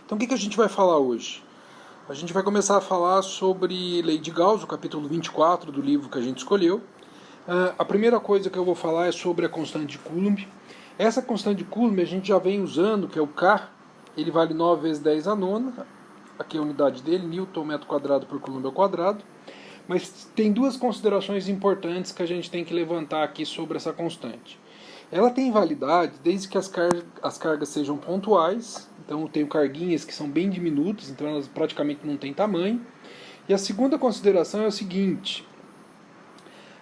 Então o que a gente vai falar hoje? A gente vai começar a falar sobre Lei de Gauss, o capítulo 24 do livro que a gente escolheu. A primeira coisa que eu vou falar é sobre a constante de Coulomb. Essa constante de Coulomb a gente já vem usando, que é o K, ele vale 9 vezes 10 a nona, aqui é a unidade dele, Newton metro quadrado por Coulomb ao quadrado. Mas tem duas considerações importantes que a gente tem que levantar aqui sobre essa constante. Ela tem validade desde que as cargas sejam pontuais, então eu tenho carguinhas que são bem diminutas, então elas praticamente não têm tamanho. E a segunda consideração é o seguinte: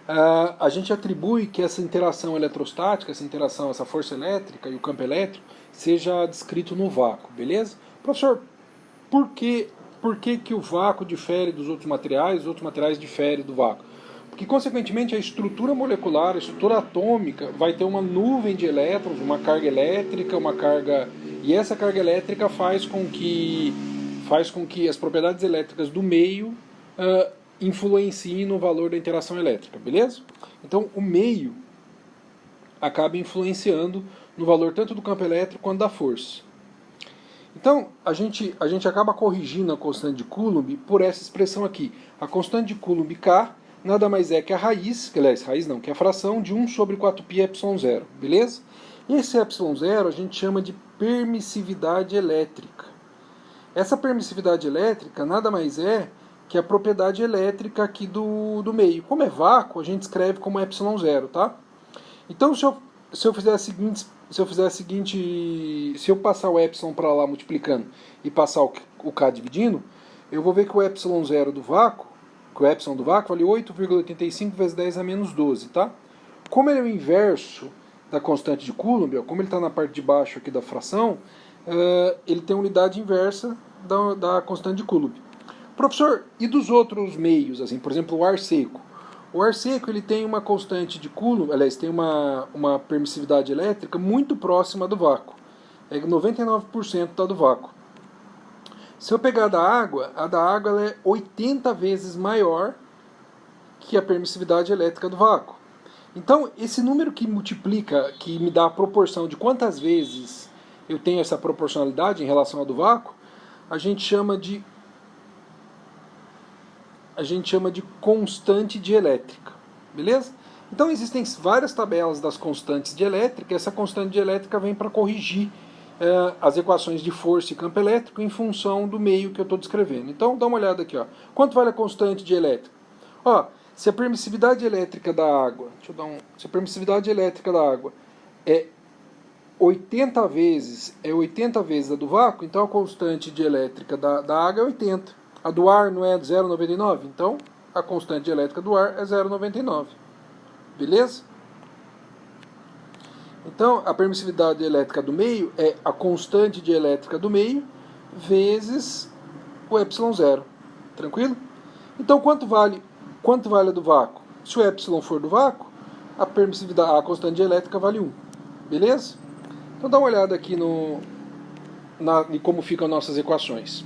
a gente atribui que essa interação eletrostática, essa força elétrica e o campo elétrico, seja descrito no vácuo, beleza? Professor, por que o vácuo difere dos outros materiais, os outros materiais diferem do vácuo? Porque, consequentemente, a estrutura molecular, a estrutura atômica, vai ter uma nuvem de elétrons, uma carga elétrica, e essa carga elétrica faz com que as propriedades elétricas do meio influenciem no valor da interação elétrica, beleza? Então, o meio acaba influenciando no valor tanto do campo elétrico quanto da força. Então, a gente acaba corrigindo a constante de Coulomb por essa expressão aqui. A constante de Coulomb K nada mais é que a que é a fração de 1 sobre 4π ε0, beleza? E esse ε0 a gente chama de permissividade elétrica. Essa permissividade elétrica nada mais é que a propriedade elétrica aqui do meio. Como é vácuo, a gente escreve como ε0, tá? Então, se eu passar o epsilon para lá multiplicando e passar o K dividindo, eu vou ver que o epsilon do vácuo vale 8,85 vezes 10 a menos 12, tá? Como ele é o inverso da constante de Coulomb, como ele está na parte de baixo aqui da fração, ele tem a unidade inversa da constante de Coulomb. Professor, e dos outros meios, assim, por exemplo, o ar seco? O ar seco ele tem uma constante de Coulomb, aliás, tem uma permissividade elétrica muito próxima do vácuo. 99% está do vácuo. Se eu pegar a da água ela é 80 vezes maior que a permissividade elétrica do vácuo. Então, esse número que multiplica, que me dá a proporção de quantas vezes eu tenho essa proporcionalidade em relação ao do vácuo, a gente chama de constante de elétrica, beleza? Então existem várias tabelas das constantes de elétrica, e essa constante de elétrica vem para corrigir as equações de força e campo elétrico em função do meio que eu estou descrevendo. Então dá uma olhada aqui, ó. Quanto vale a constante de elétrica? Ó, se a permissividade elétrica da água, se a permissividade elétrica da água é 80 vezes a do vácuo, então a constante de elétrica da água é 80. A do ar não é 0,99? Então, a constante elétrica do ar é 0,99. Beleza? Então, a permissividade elétrica do meio é a constante de elétrica do meio vezes o ε0. Tranquilo? Então, quanto vale a do vácuo? Se o ε for do vácuo, a constante de elétrica vale 1. Beleza? Então, dá uma olhada aqui em como ficam nossas equações.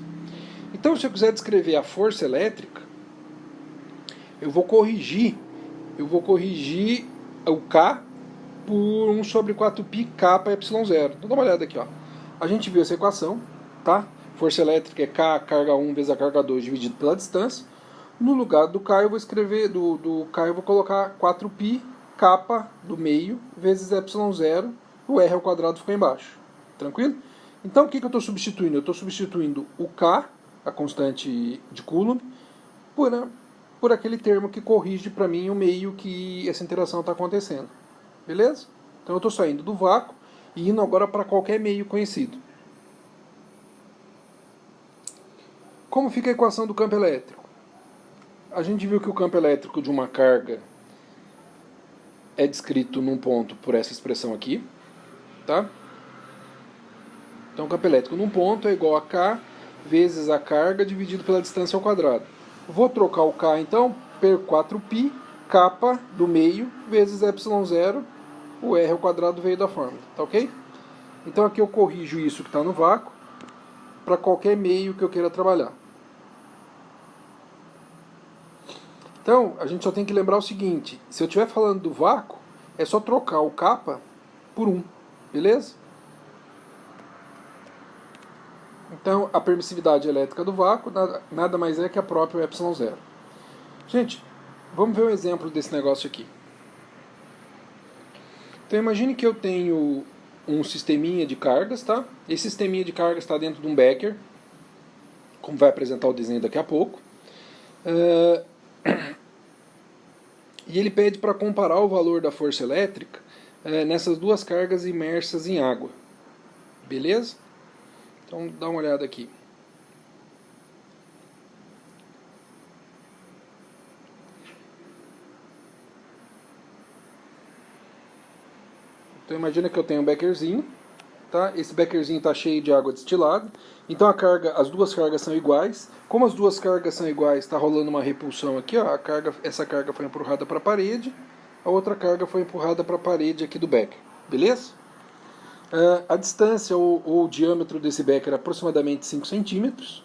Então, se eu quiser descrever a força elétrica, eu vou corrigir o K por 1 sobre 4π K para ε0. Então, dá uma olhada aqui, ó. A gente viu essa equação, tá? Força elétrica é K, carga 1 vezes a carga 2 dividido pela distância. No lugar do K eu vou escrever, do K eu vou colocar 4π K do meio vezes ε0, o R ao quadrado ficou embaixo. Tranquilo? Então, o que eu estou substituindo? Eu estou substituindo o K, a constante de Coulomb, por aquele termo que corrige para mim o meio que essa interação está acontecendo. Beleza? Então eu estou saindo do vácuo e indo agora para qualquer meio conhecido. Como fica a equação do campo elétrico? A gente viu que o campo elétrico de uma carga é descrito num ponto por essa expressão aqui. Tá? Então o campo elétrico num ponto é igual a K vezes a carga dividido pela distância ao quadrado. Vou trocar o K então por 4π K do meio vezes ε0, o R ao quadrado veio da fórmula, tá ok? Então aqui eu corrijo isso que está no vácuo para qualquer meio que eu queira trabalhar. Então a gente só tem que lembrar o seguinte: se eu estiver falando do vácuo, é só trocar o K por 1, beleza? Então, a permissividade elétrica do vácuo nada mais é que a própria ε0. Gente, vamos ver um exemplo desse negócio aqui. Então, imagine que eu tenho um sisteminha de cargas, tá? Esse sisteminha de cargas está dentro de um becker, como vai apresentar o desenho daqui a pouco. E ele pede para comparar o valor da força elétrica nessas duas cargas imersas em água. Beleza? Então, dá uma olhada aqui. Então, imagina que eu tenho um beckerzinho, tá? Esse beckerzinho está cheio de água destilada. Então, as duas cargas são iguais. Como as duas cargas são iguais, está rolando uma repulsão aqui. Ó, essa carga foi empurrada para a parede, a outra carga foi empurrada para a parede aqui do becker. Beleza? A distância ou o diâmetro desse becker é aproximadamente 5 centímetros.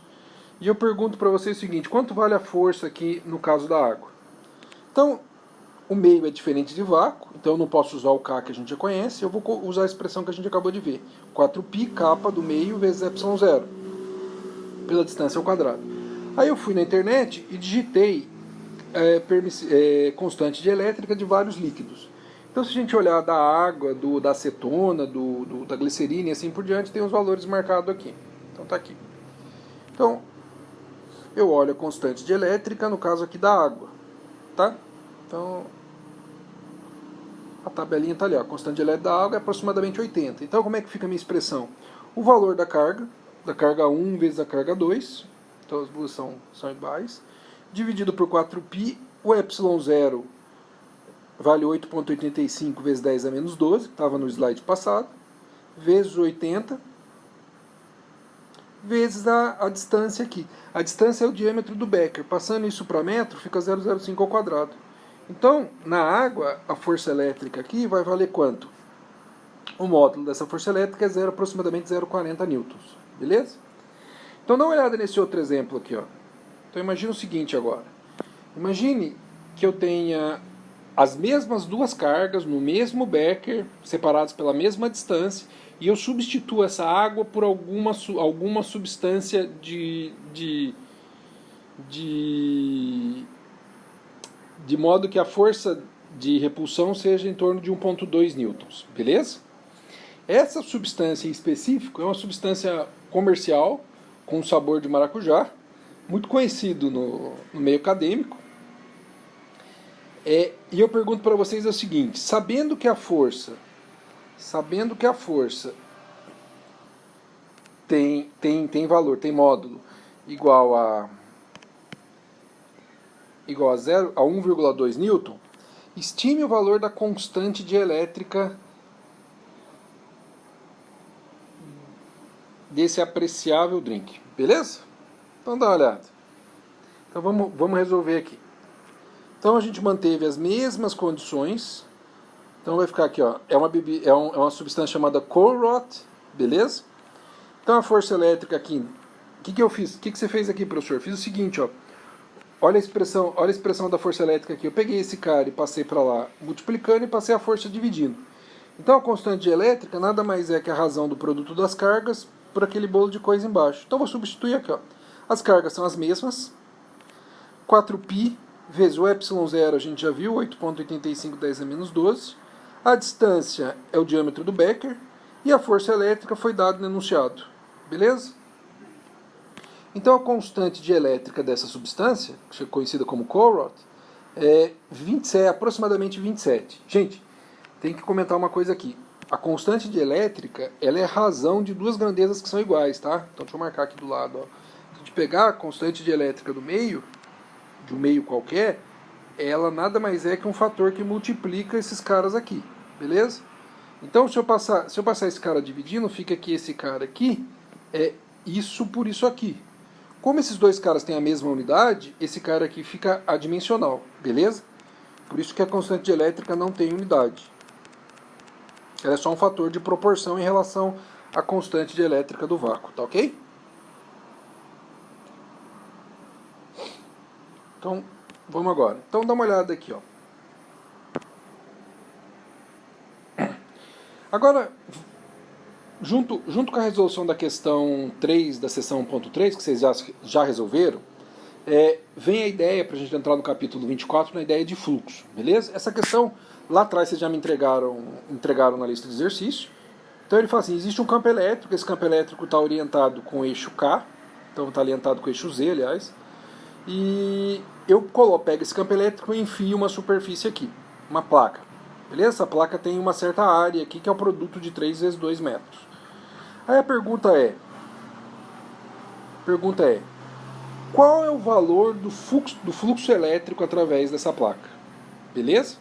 E eu pergunto para vocês o seguinte: quanto vale a força aqui no caso da água? Então, o meio é diferente de vácuo, então eu não posso usar o K que a gente já conhece, eu vou usar a expressão que a gente acabou de ver. 4π kappa do meio vezes ε0, pela distância ao quadrado. Aí eu fui na internet e digitei constante de elétrica de vários líquidos. Então, se a gente olhar da água, da acetona, da glicerina e assim por diante, tem os valores marcados aqui. Então, tá aqui. Então, eu olho a constante de elétrica, no caso aqui da água. Tá? Então, a tabelinha está ali. A constante de elétrica da água é aproximadamente 80. Então, como é que fica a minha expressão? O valor da carga 1 vezes a carga 2, então as duas são iguais, dividido por 4π, o ε0 vale 8,85 vezes 10 a menos 12, que estava no slide passado, vezes 80, vezes a distância aqui. A distância é o diâmetro do becker. Passando isso para metro, fica 0,05 ao quadrado. Então, na água, a força elétrica aqui vai valer quanto? O módulo dessa força elétrica é aproximadamente 0,40 newtons. Beleza? Então, dá uma olhada nesse outro exemplo aqui. Ó. Então, imagine o seguinte agora. Imagine que eu tenha as mesmas duas cargas no mesmo becker, separadas pela mesma distância, e eu substituo essa água por alguma substância de modo que a força de repulsão seja em torno de 1,2 newtons. Beleza? Essa substância em específico é uma substância comercial com sabor de maracujá, muito conhecido no meio acadêmico. E eu pergunto para vocês o seguinte: sabendo que a força tem valor, tem módulo igual a 1,2 newton, estime o valor da constante de elétrica desse apreciável drink. Beleza? Então dá uma olhada. Então vamos resolver aqui. Então a gente manteve as mesmas condições. Então vai ficar aqui, ó, é uma substância chamada Colruyt, beleza? Então a força elétrica aqui, o que eu fiz? O que você fez aqui, professor? Fiz o seguinte, ó. Olha a expressão da força elétrica aqui. Eu peguei esse cara e passei para lá, multiplicando, e passei a força dividindo. Então a constante de elétrica nada mais é que a razão do produto das cargas por aquele bolo de coisa embaixo. Então vou substituir aqui, ó. As cargas são as mesmas. 4π vezes o ε0, a gente já viu, 8,85 10 a menos 12. A distância é o diâmetro do becker. E a força elétrica foi dada no enunciado. Beleza? Então a constante de elétrica dessa substância, conhecida como Colruyt, é aproximadamente 27. Gente, tem que comentar uma coisa aqui. A constante de elétrica, ela é razão de duas grandezas que são iguais, tá? Então deixa eu marcar aqui do lado. Ó. Se a gente pegar a constante de elétrica do meio, de um meio qualquer, ela nada mais é que um fator que multiplica esses caras aqui, beleza? Então, se eu passar esse cara dividindo, fica que esse cara aqui é isso por isso aqui. Como esses dois caras têm a mesma unidade, esse cara aqui fica adimensional, beleza? Por isso que a constante de elétrica não tem unidade. Ela é só um fator de proporção em relação à constante de elétrica do vácuo, tá ok? Então, vamos agora. Então, dá uma olhada aqui, ó. Agora, junto com a resolução da questão 3 da seção 1.3, que vocês já resolveram, vem a ideia, para a gente entrar no capítulo 24, na ideia de fluxo, beleza? Essa questão, lá atrás vocês já me entregaram na lista de exercício. Então ele fala assim, existe um campo elétrico, esse campo elétrico está orientado com o eixo K, então está orientado com o eixo Z, aliás, e eu pego esse campo elétrico e enfio uma superfície aqui, uma placa, beleza? Essa placa tem uma certa área aqui, que é o produto de 3 vezes 2 metros. Aí a pergunta é, qual é o valor do fluxo elétrico através dessa placa? Beleza?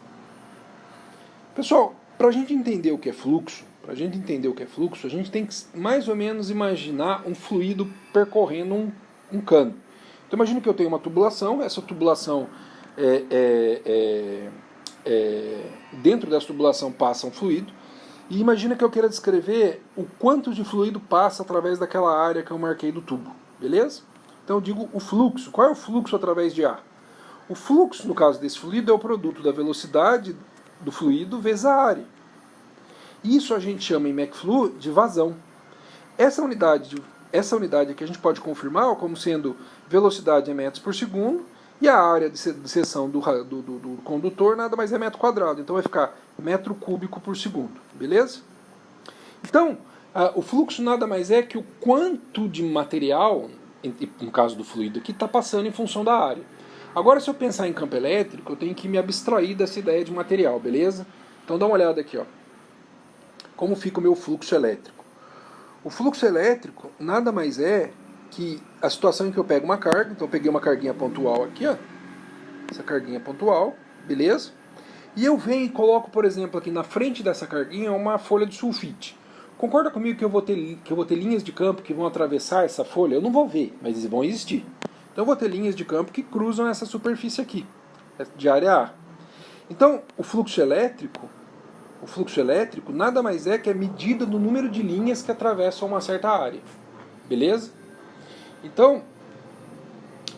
Pessoal, para a gente entender o que é fluxo, a gente tem que mais ou menos imaginar um fluido percorrendo um cano. Então imagina que eu tenho uma tubulação, essa tubulação, dentro dessa tubulação passa um fluido, e imagina que eu queira descrever o quanto de fluido passa através daquela área que eu marquei do tubo, beleza? Então eu digo o fluxo. Qual é o fluxo através de ar? O fluxo, no caso desse fluido, é o produto da velocidade do fluido vezes a área. Isso a gente chama em McFlu de vazão. Essa unidade aqui a gente pode confirmar como sendo velocidade em metros por segundo, e a área de seção do condutor nada mais é metro quadrado. Então vai ficar metro cúbico por segundo. Beleza? Então, o fluxo nada mais é que o quanto de material, no caso do fluido aqui, está passando em função da área. Agora, se eu pensar em campo elétrico, eu tenho que me abstrair dessa ideia de material, beleza? Então dá uma olhada aqui, ó. Como fica o meu fluxo elétrico? O fluxo elétrico nada mais é que a situação em que eu pego uma carga, então eu peguei uma carguinha pontual aqui, ó, essa carguinha pontual, beleza? E eu venho e coloco, por exemplo, aqui na frente dessa carguinha uma folha de sulfite. Concorda comigo que eu vou ter linhas de campo que vão atravessar essa folha? Eu não vou ver, mas eles vão existir. Então eu vou ter linhas de campo que cruzam essa superfície aqui, de área A. Então o fluxo elétrico nada mais é que a medida do número de linhas que atravessam uma certa área. Beleza? Então,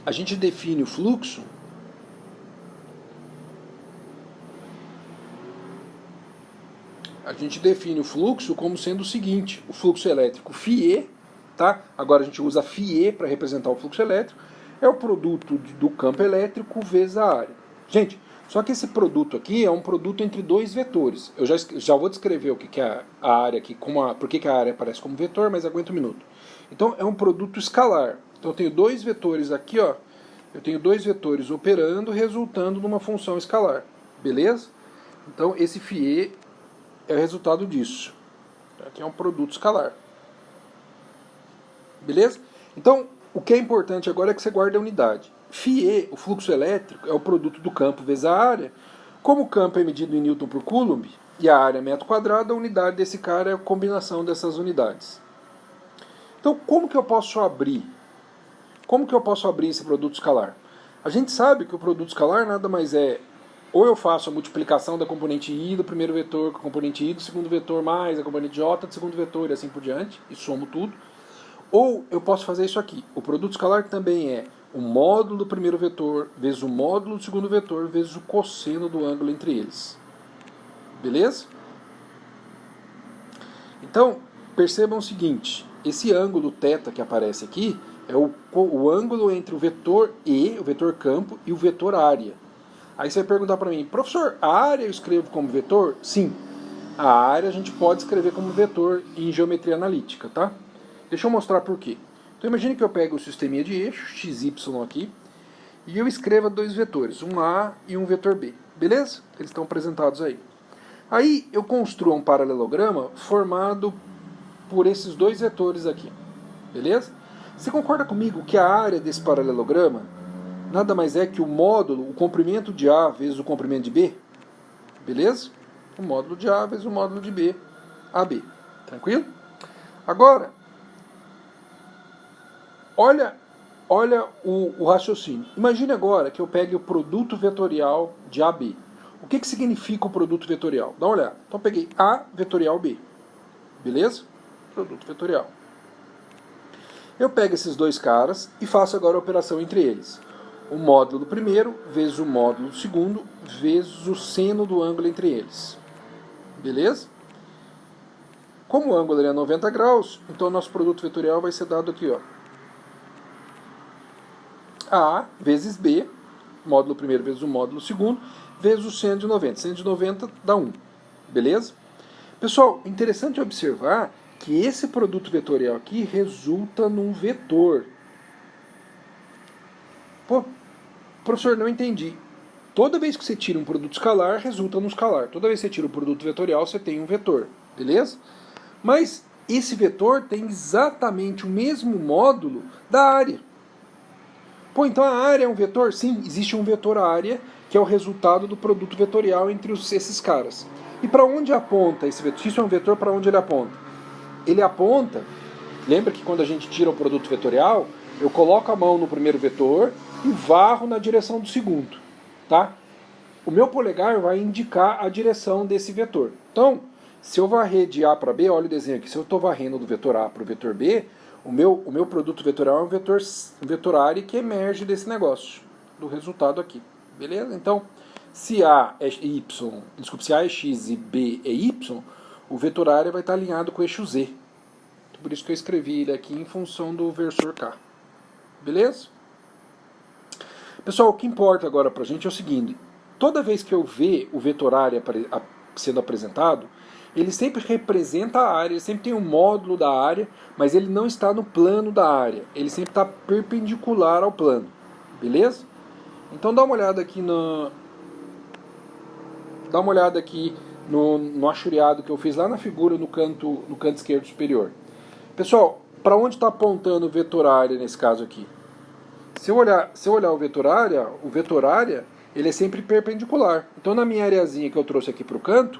a gente define o fluxo como sendo o seguinte, o fluxo elétrico φE, tá? Agora a gente usa φE para representar o fluxo elétrico, é o produto do campo elétrico vezes a área. Gente, só que esse produto aqui é um produto entre dois vetores. Eu já vou descrever o que é a área aqui, por que a área aparece como vetor, mas aguenta um minuto. Então é um produto escalar. Então eu tenho dois vetores aqui, ó. Eu tenho dois vetores operando, resultando numa função escalar. Beleza? Então esse φE é o resultado disso. Aqui é um produto escalar. Beleza? Então, o que é importante agora é que você guarde a unidade. φE, o fluxo elétrico, é o produto do campo vezes a área. Como o campo é medido em Newton por Coulomb e a área é metro quadrado, a unidade desse cara é a combinação dessas unidades. Então, como que eu posso abrir? Como que eu posso abrir esse produto escalar? A gente sabe que o produto escalar nada mais é, ou eu faço a multiplicação da componente I do primeiro vetor com a componente I do segundo vetor mais a componente J do segundo vetor e assim por diante, e somo tudo. Ou eu posso fazer isso aqui. O produto escalar também é o módulo do primeiro vetor vezes o módulo do segundo vetor vezes o cosseno do ângulo entre eles. Beleza? Então, percebam o seguinte, esse ângulo θ que aparece aqui é o ângulo entre o vetor E, o vetor campo, e o vetor área. Aí você vai perguntar para mim, professor, a área eu escrevo como vetor? Sim, a área a gente pode escrever como vetor em geometria analítica, tá? Deixa eu mostrar por quê. Então imagine que eu pego o sisteminha de eixo, xy aqui, e eu escreva dois vetores, um A e um vetor B. Beleza? Eles estão apresentados aí. Aí eu construo um paralelograma formado por esses dois vetores aqui. Beleza? Você concorda comigo que a área desse paralelograma nada mais é que o módulo, o comprimento de A vezes o comprimento de B? Beleza? O módulo de A vezes o módulo de B, AB. Tranquilo? Agora, olha o raciocínio. Imagine agora que eu pegue o produto vetorial de AB. O que significa o produto vetorial? Dá uma olhada. Então eu peguei A vetorial B. Beleza? Produto vetorial. Eu pego esses dois caras e faço agora a operação entre eles. O módulo do primeiro vezes o módulo do segundo vezes o seno do ângulo entre eles. Beleza? Como o ângulo é 90 graus, então o nosso produto vetorial vai ser dado aqui, ó. A vezes B, módulo primeiro vezes o módulo segundo, vezes o seno de 90. Seno de 90 dá 1. Beleza? Pessoal, interessante observar que esse produto vetorial aqui resulta num vetor. Pô, professor, não entendi. Toda vez que você tira um produto escalar, resulta num escalar. Toda vez que você tira um produto vetorial, você tem um vetor. Beleza? Mas esse vetor tem exatamente o mesmo módulo da área. Pô, então a área é um vetor? Sim, existe um vetor área, que é o resultado do produto vetorial entre esses caras. E para onde aponta esse vetor? Se isso é um vetor, para onde ele aponta? Ele aponta, lembra que quando a gente tira o produto vetorial, eu coloco a mão no primeiro vetor e varro na direção do segundo. Tá? O meu polegar vai indicar a direção desse vetor. Então, se eu varrer de A para B, olha o desenho aqui, se eu estou varrendo do vetor A para o vetor B, o meu produto vetorial é um vetor área que emerge desse negócio, do resultado aqui. Beleza? Então, se A é Y, desculpe, se A é X e B é Y, o vetor área vai estar alinhado com o eixo Z. Por isso que eu escrevi ele aqui em função do versor K. Beleza? Pessoal, o que importa agora pra gente é o seguinte: toda vez que eu ver o vetor área sendo apresentado, ele sempre representa a área, ele sempre tem um módulo da área, mas ele não está no plano da área, ele sempre está perpendicular ao plano. Beleza? Então dá uma olhada aqui no achuriado que eu fiz lá na figura no canto esquerdo superior. Pessoal, para onde está apontando o vetor área nesse caso aqui? Se eu olhar o vetor área, ele é sempre perpendicular. Então na minha areazinha que eu trouxe aqui para o canto,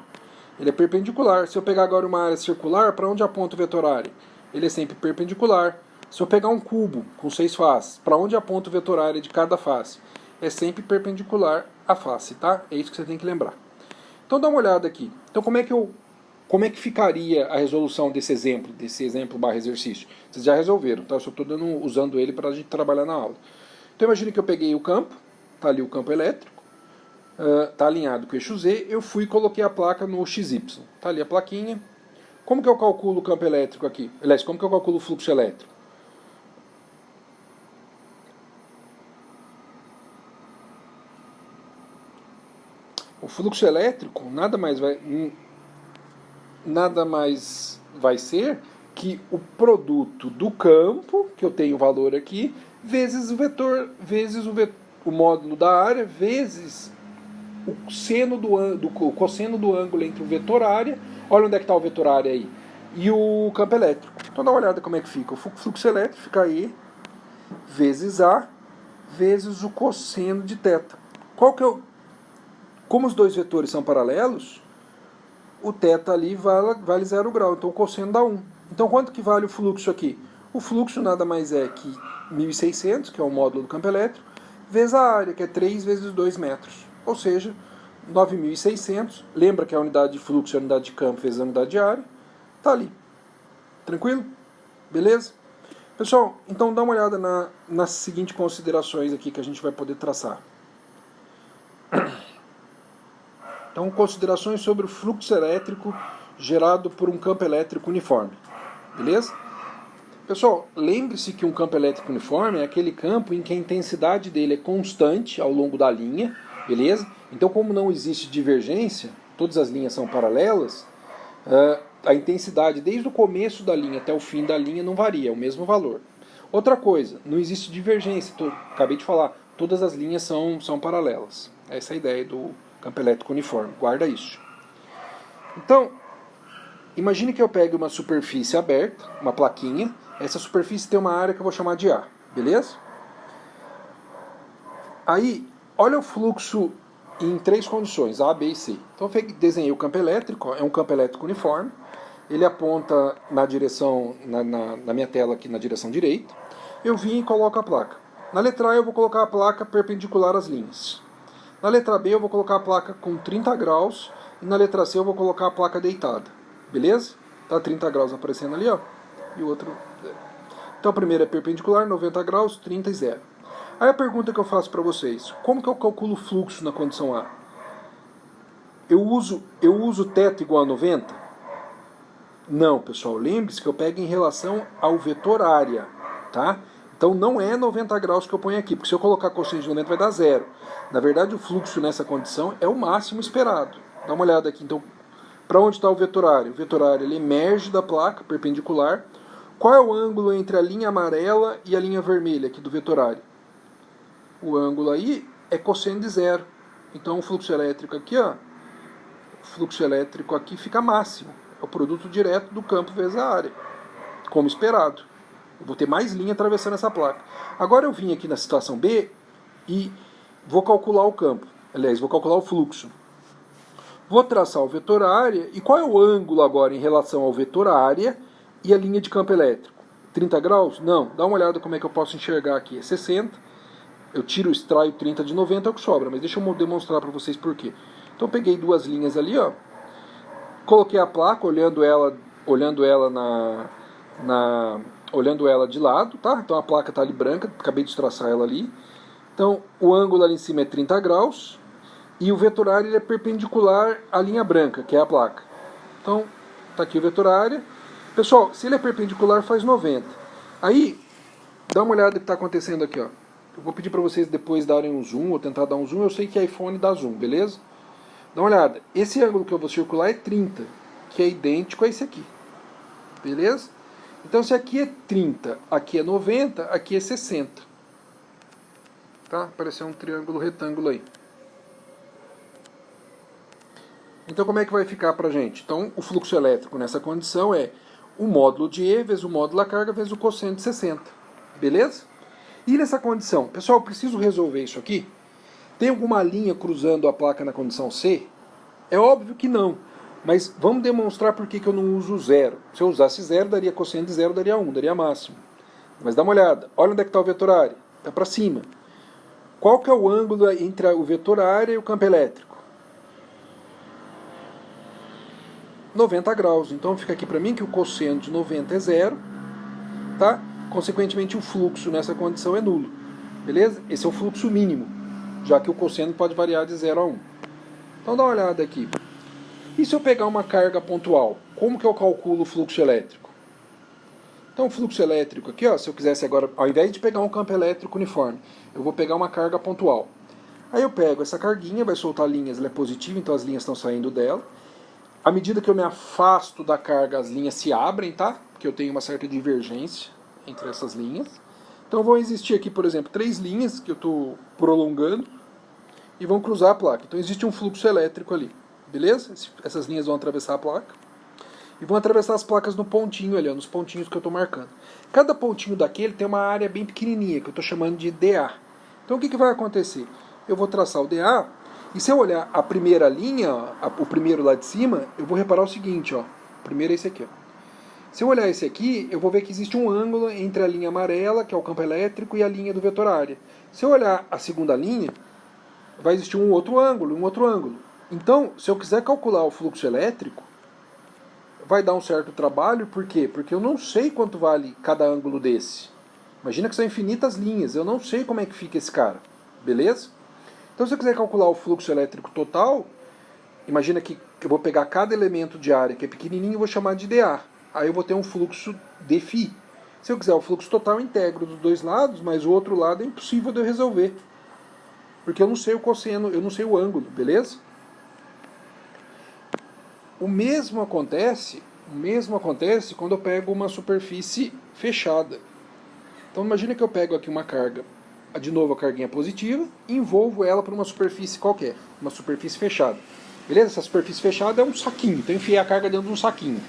ele é perpendicular. Se eu pegar agora uma área circular, para onde aponta o vetor área? Ele é sempre perpendicular. Se eu pegar um cubo com 6 faces, para onde aponta o vetor área de cada face? É sempre perpendicular à face, tá? É isso que você tem que lembrar. Então dá uma olhada aqui. Então como é que ficaria a resolução desse exemplo barra exercício? Vocês já resolveram, tá? Eu só estou usando ele para a gente trabalhar na aula. Então imagine que eu peguei o campo, tá ali o campo elétrico, tá alinhado com o eixo Z, eu fui e coloquei a placa no XY. Tá ali a plaquinha. Como que eu calculo o campo elétrico aqui? Aliás, como que eu calculo o fluxo elétrico? O fluxo elétrico nada mais vai ser que o produto do campo, que eu tenho valor aqui, vezes o vetor, o módulo da área, vezes o cosseno do ângulo entre o vetor área, olha onde é que está o vetor área aí, e o campo elétrico. Então dá uma olhada como é que fica. O fluxo elétrico fica aí, vezes A, vezes o cosseno de θ. Como os dois vetores são paralelos, o θ ali vale 0 grau, então o cosseno dá 1. Então quanto que vale o fluxo aqui? O fluxo nada mais é que 1.600, que é o módulo do campo elétrico, vezes a área, que é 3 vezes 2 metros. Ou seja, 9.600. Lembra que a unidade de fluxo é a unidade de campo vezes a unidade de área. Está ali. Tranquilo? Beleza? Pessoal, então dá uma olhada nas seguintes considerações aqui que a gente vai poder traçar. Então, considerações sobre o fluxo elétrico gerado por um campo elétrico uniforme. Beleza? Pessoal, lembre-se que um campo elétrico uniforme é aquele campo em que a intensidade dele é constante ao longo da linha. Beleza? Então, como não existe divergência, todas as linhas são paralelas, a intensidade desde o começo da linha até o fim da linha não varia, é o mesmo valor. Outra coisa, não existe divergência. Acabei de falar, todas as linhas são paralelas. Essa é a ideia do campo elétrico uniforme. Guarda isso. Então, imagine que eu pegue uma superfície aberta, uma plaquinha. Essa superfície tem uma área que eu vou chamar de A. Beleza? Aí, olha o fluxo em 3 condições, A, B e C. Então eu desenhei o campo elétrico, é um campo elétrico uniforme. Ele aponta na direção, na minha tela aqui, na direção direita. Eu vim e coloco a placa. Na letra A eu vou colocar a placa perpendicular às linhas. Na letra B eu vou colocar a placa com 30 graus. E na letra C eu vou colocar a placa deitada. Beleza? Tá 30 graus aparecendo ali, ó. E o outro... Então a primeira é perpendicular, 90 graus, 30 e 0. Aí a pergunta que eu faço para vocês. Como que eu calculo o fluxo na condição A? Eu uso θ igual a 90? Não, pessoal, lembre-se que eu pego em relação ao vetor área, tá? Então não é 90 graus que eu ponho aqui, porque se eu colocar cosseno de 90 vai dar zero. Na verdade, o fluxo nessa condição é o máximo esperado. Dá uma olhada aqui, então, para onde está o vetor área? O vetor área ele emerge da placa perpendicular. Qual é o ângulo entre a linha amarela e a linha vermelha aqui do vetor área? O ângulo aí é cosseno de zero. Então o fluxo elétrico aqui, ó, o fluxo elétrico aqui fica máximo. É o produto direto do campo vezes a área, como esperado. Eu vou ter mais linha atravessando essa placa. Agora eu vim aqui na situação B e vou calcular o campo. Aliás, vou calcular o fluxo. Vou traçar o vetor área. E qual é o ângulo agora em relação ao vetor área e a linha de campo elétrico? 30 graus? Não. Dá uma olhada como é que eu posso enxergar aqui. É 60. Eu tiro, extraio 30 de 90, é o que sobra. Mas deixa eu demonstrar para vocês por quê. Então eu peguei duas linhas ali, ó. Coloquei a placa, olhando ela olhando ela de lado, tá? Então a placa está ali branca, acabei de traçar ela ali. Então o ângulo ali em cima é 30 graus e o vetor área ele é perpendicular à linha branca, que é a placa. Então tá aqui o vetor área. Pessoal, se ele é perpendicular faz 90. Aí, dá uma olhada no que está acontecendo aqui, ó. Eu vou pedir para vocês depois darem um zoom, ou tentar dar um zoom. Eu sei que iPhone dá zoom, beleza? Dá uma olhada. Esse ângulo que eu vou circular é 30, que é idêntico a esse aqui. Beleza? Então, se aqui é 30, aqui é 90, aqui é 60. Tá? Apareceu um triângulo retângulo aí. Então, como é que vai ficar pra gente? Então, o fluxo elétrico nessa condição é o módulo de E vezes o módulo da carga vezes o cosseno de 60. Beleza? E nessa condição, pessoal, eu preciso resolver isso aqui? Tem alguma linha cruzando a placa na condição C? É óbvio que não. Mas vamos demonstrar por que eu não uso zero. Se eu usasse zero, daria cosseno de zero, daria 1, daria máximo. Mas dá uma olhada. Olha onde é que está o vetor área. Está para cima. Qual que é o ângulo entre o vetor área e o campo elétrico? 90 graus. Então fica aqui para mim que o cosseno de 90 é zero. Tá? Consequentemente, o fluxo nessa condição é nulo. Beleza? Esse é o fluxo mínimo, já que o cosseno pode variar de 0 a 1. Então dá uma olhada aqui. E se eu pegar uma carga pontual, como que eu calculo o fluxo elétrico? Então o fluxo elétrico aqui, ó, se eu quisesse agora, ao invés de pegar um campo elétrico uniforme, eu vou pegar uma carga pontual. Aí eu pego essa carguinha, vai soltar linhas, ela é positiva, então as linhas estão saindo dela. À medida que eu me afasto da carga, as linhas se abrem, tá? Porque eu tenho uma certa divergência entre essas linhas. Então vão existir aqui, por exemplo, 3 linhas que eu estou prolongando e vão cruzar a placa. Então existe um fluxo elétrico ali. Beleza? Essas linhas vão atravessar a placa e vão atravessar as placas no pontinho ali, ó, nos pontinhos que eu estou marcando. Cada pontinho daquele tem uma área bem pequenininha, que eu estou chamando de DA. Então o que vai acontecer? Eu vou traçar o DA, e se eu olhar a primeira linha, ó, o primeiro lá de cima, eu vou reparar o seguinte, ó. O primeiro é esse aqui, ó. Se eu olhar esse aqui, eu vou ver que existe um ângulo entre a linha amarela, que é o campo elétrico, e a linha do vetor área. Se eu olhar a segunda linha, vai existir um outro ângulo, um outro ângulo. Então, se eu quiser calcular o fluxo elétrico, vai dar um certo trabalho, por quê? Porque eu não sei quanto vale cada ângulo desse. Imagina que são infinitas linhas, eu não sei como é que fica esse cara, beleza? Então, se eu quiser calcular o fluxo elétrico total, imagina que eu vou pegar cada elemento de área que é pequenininho e vou chamar de dA. Aí eu vou ter um fluxo dφ. Se eu quiser o fluxo total, eu integro dos dois lados, mas o outro lado é impossível de eu resolver. Porque eu não sei o cosseno, eu não sei o ângulo, beleza? O mesmo acontece quando eu pego uma superfície fechada. Então imagina que eu pego aqui uma carga, de novo a carguinha positiva, e envolvo ela por uma superfície qualquer, uma superfície fechada. Beleza? Essa superfície fechada é um saquinho, então eu enfiei a carga dentro de um saquinho.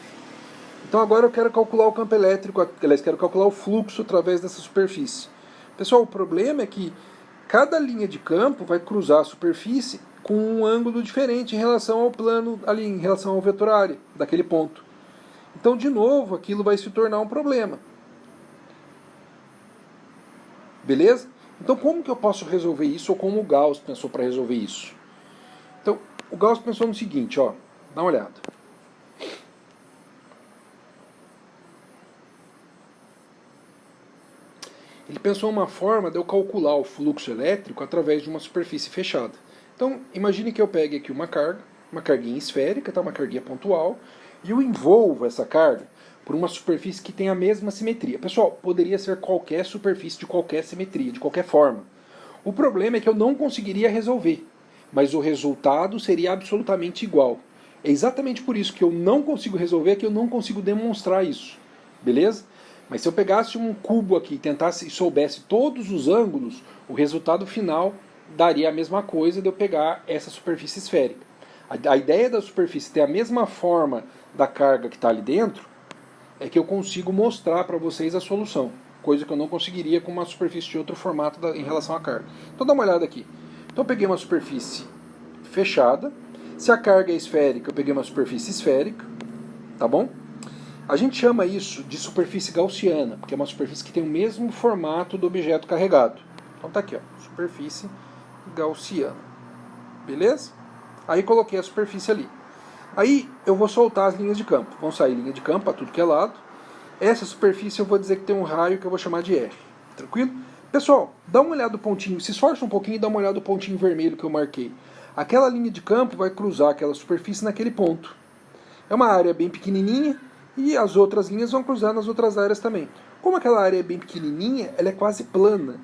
Então agora eu quero calcular o campo elétrico, aliás, quero calcular o fluxo através dessa superfície. Pessoal, o problema é que cada linha de campo vai cruzar a superfície com um ângulo diferente em relação ao plano, ali, em relação ao vetor área, daquele ponto. Então, de novo, aquilo vai se tornar um problema. Beleza? Então, como que eu posso resolver isso, ou como o Gauss pensou para resolver isso? Então, o Gauss pensou no seguinte, ó, dá uma olhada. Ele pensou uma forma de eu calcular o fluxo elétrico através de uma superfície fechada. Então, imagine que eu pegue aqui uma carguinha esférica, tá? Uma carguinha pontual, e eu envolvo essa carga por uma superfície que tem a mesma simetria. Pessoal, poderia ser qualquer superfície de qualquer simetria, de qualquer forma. O problema é que eu não conseguiria resolver, mas o resultado seria absolutamente igual. É exatamente por isso que eu não consigo resolver, que eu não consigo demonstrar isso. Beleza? Mas se eu pegasse um cubo aqui e tentasse e soubesse todos os ângulos, o resultado final daria a mesma coisa de eu pegar essa superfície esférica. A ideia da superfície ter a mesma forma da carga que está ali dentro é que eu consigo mostrar para vocês a solução, coisa que eu não conseguiria com uma superfície de outro formato em relação à carga. Então dá uma olhada aqui. Então eu peguei uma superfície fechada. Se a carga é esférica, eu peguei uma superfície esférica, tá bom? A gente chama isso de superfície gaussiana, porque é uma superfície que tem o mesmo formato do objeto carregado. Então tá aqui, ó, superfície gaussiana. Beleza? Aí coloquei a superfície ali. Aí eu vou soltar as linhas de campo. Vão sair linha de campo para tudo que é lado. Essa superfície eu vou dizer que tem um raio que eu vou chamar de R. Tranquilo? Pessoal, dá uma olhada no pontinho, se esforça um pouquinho e dá uma olhada no pontinho vermelho que eu marquei. Aquela linha de campo vai cruzar aquela superfície naquele ponto. É uma área bem pequenininha e as outras linhas vão cruzar nas outras áreas também. Como aquela área é bem pequenininha, ela é quase plana.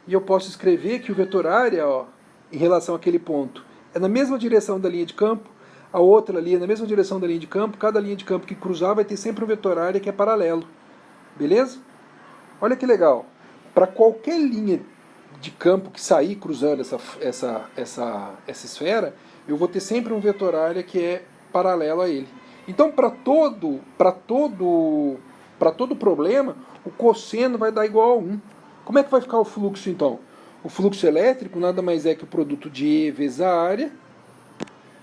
E eu posso escrever que o vetor área, ó, em relação àquele ponto, é na mesma direção da linha de campo, a outra ali é na mesma direção da linha de campo, cada linha de campo que cruzar vai ter sempre um vetor área que é paralelo. Beleza? Olha que legal. Para qualquer linha de campo que sair cruzando essa esfera, eu vou ter sempre um vetor área que é paralelo a ele. Então, para todo problema, o cosseno vai dar igual a 1. Como é que vai ficar o fluxo, então? O fluxo elétrico nada mais é que o produto de E vezes a área,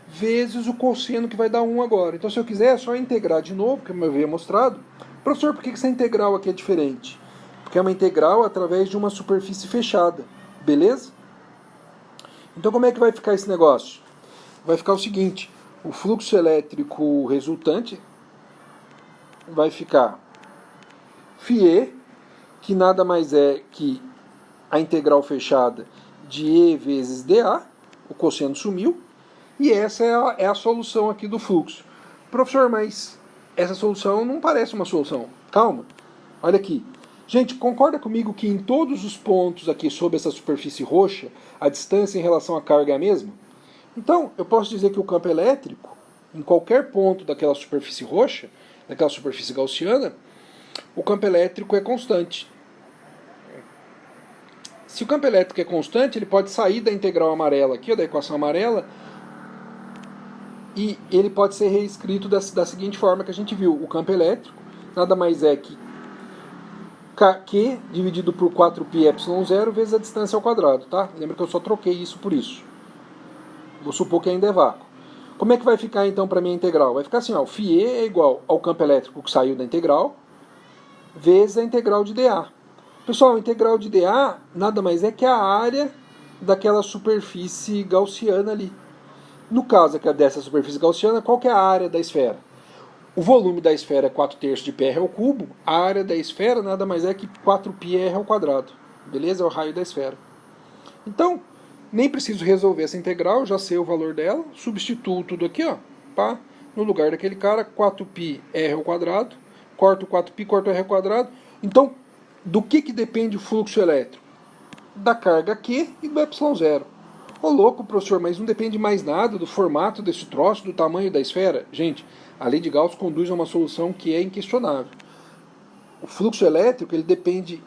vezes o cosseno que vai dar 1 agora. Então, se eu quiser, é só integrar de novo, como eu havia mostrado. Professor, por que essa integral aqui é diferente? Porque é uma integral através de uma superfície fechada. Beleza? Então, como é que vai ficar esse negócio? Vai ficar o seguinte: o fluxo elétrico resultante vai ficar φE, que nada mais é que a integral fechada de E vezes dA, o cosseno sumiu, e essa é a solução aqui do fluxo. Professor, mas essa solução não parece uma solução. Calma, olha aqui. Gente, concorda comigo que em todos os pontos aqui sob essa superfície roxa, a distância em relação à carga é a mesma? Então, eu posso dizer que o campo elétrico, em qualquer ponto daquela superfície roxa, daquela superfície gaussiana, o campo elétrico é constante. Se o campo elétrico é constante, ele pode sair da integral amarela aqui, da equação amarela, e ele pode ser reescrito da seguinte forma que a gente viu. O campo elétrico nada mais é que Q dividido por 4πε0 vezes a distância ao quadrado, tá? Lembra que eu só troquei isso por isso. Vou supor que ainda é vácuo. Como é que vai ficar então para minha integral? Vai ficar assim, ó, φE é igual ao campo elétrico que saiu da integral, vezes a integral de dA. Pessoal, a integral de dA nada mais é que a área daquela superfície gaussiana ali. No caso aqui dessa superfície gaussiana, qual que é a área da esfera? O volume da esfera é 4/3 de πr ao cubo, a área da esfera nada mais é que 4πr ao quadrado. Beleza? É o raio da esfera. Então, nem preciso resolver essa integral, já sei o valor dela, substituo tudo aqui, ó, pá, no lugar daquele cara, 4πr ao quadrado, corto 4π, corto r ao quadrado. Então, do que depende o fluxo elétrico? Da carga Q e do ε0. Ô louco, professor, mas não depende mais nada do formato desse troço, do tamanho da esfera? Gente, a lei de Gauss conduz a uma solução que é inquestionável. O fluxo elétrico ele depende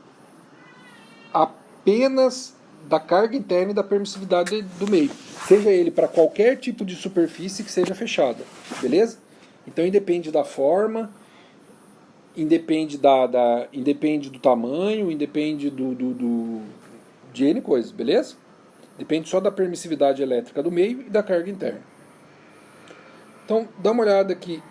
apenas da carga interna e da permissividade do meio. Seja ele para qualquer tipo de superfície que seja fechada. Beleza? Então independe da forma, independe do tamanho, independe de N coisas, beleza? Depende só da permissividade elétrica do meio e da carga interna. Então, dá uma olhada aqui